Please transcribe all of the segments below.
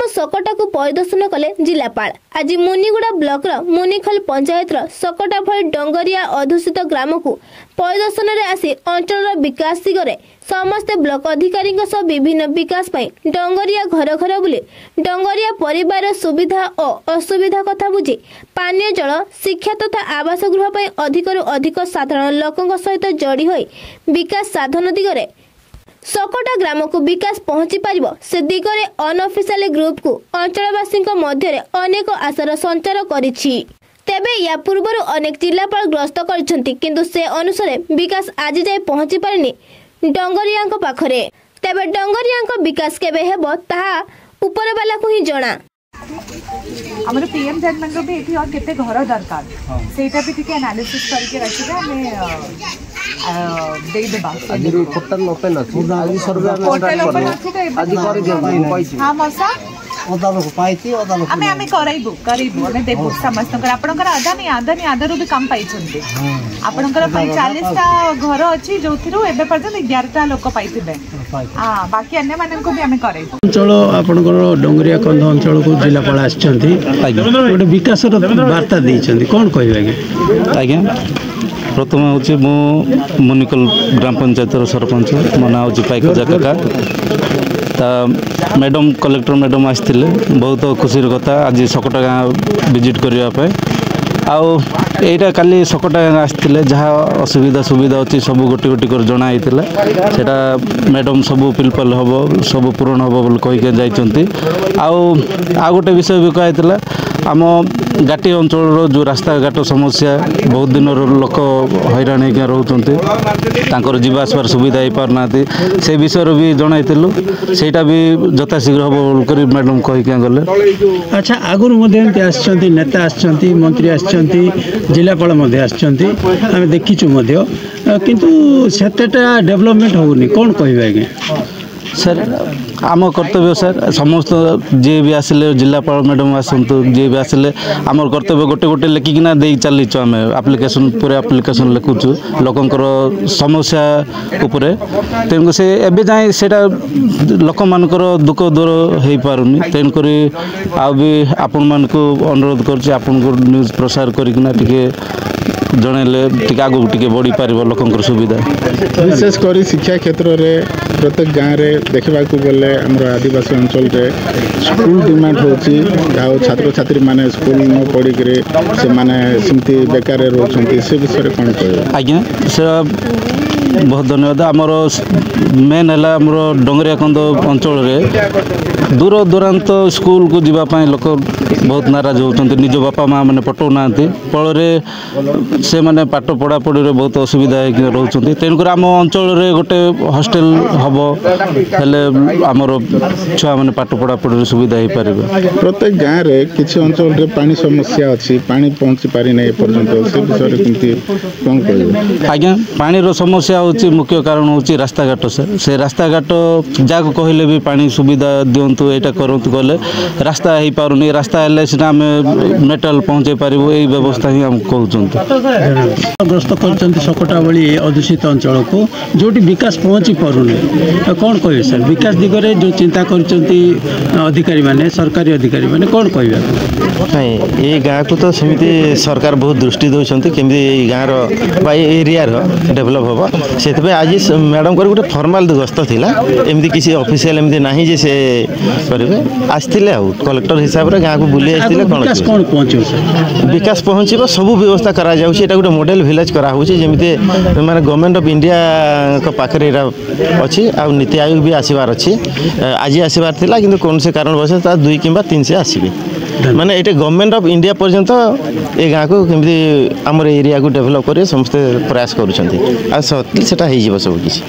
सकटा को परिदर्शन कले जिलापाल। आज मुनिगुड़ा ब्लॉक मुनिखल पंचायत सकटा भली डंगरिया अधूषित ग्राम को परिदर्शन में आसी अंचल विकास दिगरे समस्त ब्लॉक अधिकारी विभिन्न विकास डंगरिया घर घर बुली डंगरिया परिवार सुविधा और असुविधा कथा बुझी पानीय जल शिक्षा तथा आवास गृह अधिक अधिक साधारण लोकों सहित जोड़ी होई विकास साधन दिगरे सकटा ग्राम को विकास पहुंची पारिबो से दिगरे अनऑफिशियल ग्रुप को अंचलवासी मध्य अनेक आशार संचार करिछि। तेबे या पूर्व अनेक जिलापाल ग्रस्त करिसेंति किंतु से अनुसार विकास आज जाए पहुंची पारिनी डंगरिया पाखरे। तेबे डंगरिया विकास केबे हेबो ताहा ऊपर वाला को ही जणा। हमर पीएम जेडमेंट भी एठी और केते घर दरकार सेटा भी ठीक एनालिसिस करके रखिबा हमें दे देबा। आज पोर्टल ओपन अछि आज सर्वे पोर्टल ओपन अछि त आज कर दियो पैसे हां मसा अदालत पाइती अदालत हमें करैबो हमें देबो समस्त आपनकर आधा नहीं आधा भी काम पाइछन्ते आपनकर 40 टा घर अछि जोथिरो एबे पर्यंत 11 टा लोक पाइथिबे हां बाकी अन्य मानन को भी हमें करैबो। अंचल आपनकर डंगरिया कंध अंचल को जिलापाल आछन्ती गोटे विकास वार्ता दैछन्ती कोन कहबे आज्ञा प्रथम हूँ मु मुनिकल ग्राम पंचायत सरपंच मो ना हूँ पाइकजा काका मैडम कलेक्टर मैडम आसते बहुत खुशी कथा आज सकटा गाँव विजिट करने आउ एटा काली सकटा गाँव आसते जहाँ असुविधा सुविधा अच्छी सब गोटी गोटी कर जनाई सेटा मैडम सब पिलपल हम सब पूरण हम बोल कहीकि जाइंट आउ गोटे विषय भी कहला आम घाटी अंचल जो रास्ता घाट समस्या बहुत दिन लोक हैरान होकर रोचर जीवासबार सुविधा हो पारना से विषय भी जनइलु सेटा भी यथाशीघ्र हम बोल मैडम कहीकि गले। अच्छा आगुरी नेता आसछन्ती मंत्री आसछन्ती जिलापाल आम देखीचु किंतु सेतेटा डेवलपमेंट होनी कौन कहबे आज्ञा सर आम कर्तव्य सर समस्त जी भी आसिले जिलापाल मैडम आसतु जी भी आसिले आम कर्तव्य गोटे गोटे लिखिकिना दे चलीचु आम आप्लिकेसन पूरे आप्लिकेसन लिखुचु लोकंकर समस्या उपरे तेणुक से एबे जाए सेटा लोक मानकर दुख दूर हो पारुनी तेणुक आ भी आपण मान को अनुरोध करछि आपण को न्यूज प्रसार करिकिना टिके जनइले टिके आगु टिके बढ़ी पारिबो लोकंकर सुविधा विशेष कर शिक्षा क्षेत्र में प्रत्येक गाँव में देखा गले आमर आदिवासी अंचल रे स्कूल डिमांड होची छात्र छात्री माने स्कूल न पढ़िक से बेकार रोचंती से विषय कौन कह आज्ञा से बहुत धन्यवाद आमर मेन है आमर डंगरिया कंद अंचल रे दूर दूरांत स्कूल को जीवाई लोक बहुत नाराज होती निज बापा माँ मैंने पठाऊना फल से मैंने पाठ पढ़ा पढ़ी बहुत असुविधा रोचे तेणुक आम अंचल गोटे हॉस्टल हम आमर छुआ मैंने पाठ पढ़ा पढ़ी सुविधा हो पारे। प्रत्येक गाँव में किसी अंचल रे पानी समस्या अच्छी पानी पहुँची पारी ना पर्यटन से विषय कौन कह आज्ञा पानी समस्या हूँ मुख्य कारण हूँ रास्ता घाट से रास्ता घाट जहाँ कहले भी पानी सुविधा दिंतु यहाँ करूँ गले रास्ता हो पारुनी रास्ता हेल्ले सीना आम मेटाल पहुँचे पारू यही व्यवस्था ही आम कहते ग्रस्त कर सकटा भली अदूषित अंचल को जो विकास पहुँची पारुनी कौन कहे सर विकास दिगरे जो चिंता अधिकारी माने सरकारी अधिकारी माने कौन कह ये गाँव को तो सेमती सरकार बहुत दृष्टि दौरान केमी गाँव एरिया डेभलप हम से आज मैडम को गोटे फर्माल गस्त था एमती किसी ऑफिशियल एमती ना जे से करेंगे आसते कलेक्टर हिसाब से गाँव को बुले कौन विकास पहुँच सब व्यवस्था करा गोटे मॉडल विलेज कराऊँगी माने गवर्नमेंट ऑफ इंडिया पाखे अच्छी आ नीति आयोग भी आसबार अच्छी आज आसबार था कि कौन से कारणवश 2 कि 3 से आसबे माने ये गवर्नमेंट ऑफ इंडिया पर्यंत ये गाँव को केमती आमर एरिया को डेभलप कर समस्त प्रयास करुँच सब किसी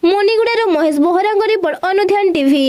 मुनिगुड़ार महेश बोहरा रिपोर्ट अनुध्यान टीवी।